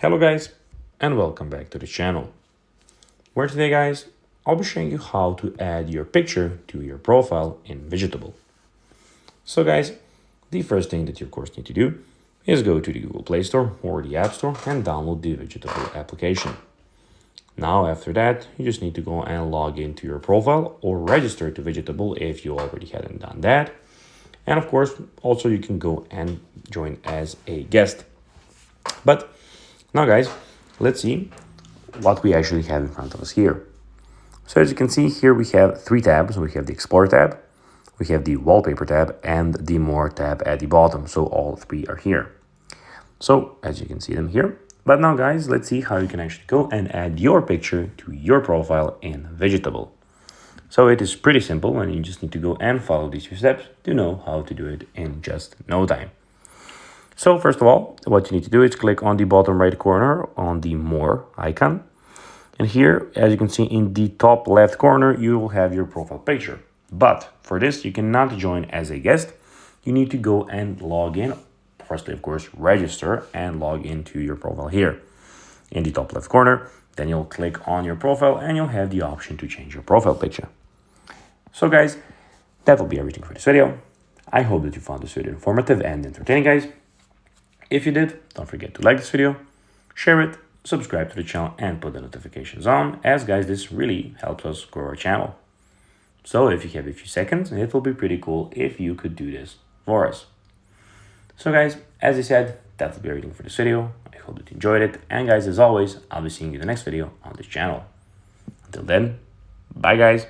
Hello guys, and welcome back to the channel, where today guys, I'll be showing you how to add your picture to your profile in Widgetable. So guys, the first thing that you of course need to do is go to the Google Play Store or the App Store and download the Widgetable application. Now after that, you just need to go and log into your profile or register to Widgetable if you already hadn't done that. And of course, also you can go and join as a guest. But now guys, let's see what we actually have in front of us here. So as you can see here, we have three tabs. We have the Explore tab, we have the Wallpaper tab, and the More tab at the bottom. So all three are here. So as you can see them here. But now guys, let's see how you can actually go and add your picture to your profile in Widgetable. So it is pretty simple and you just need to go and follow these few steps to know how to do it in just no time. So first of all, what you need to do is click on the bottom right corner on the More icon. And here, as you can see in the top left corner, you will have your profile picture. But for this, you cannot join as a guest. You need to go and log in. Firstly, of course, register and log into your profile here in the top left corner. Then you'll click on your profile and you'll have the option to change your profile picture. So guys, that will be everything for this video. I hope that you found this video informative and entertaining, guys. If you did, don't forget to like this video, share it, subscribe to the channel, and put the notifications on, as guys, this really helps us grow our channel. So if you have a few seconds, it will be pretty cool if you could do this for us. So guys, as I said, that will be everything for this video. I hope that you enjoyed it. And guys, as always, I'll be seeing you in the next video on this channel. Until then, bye guys.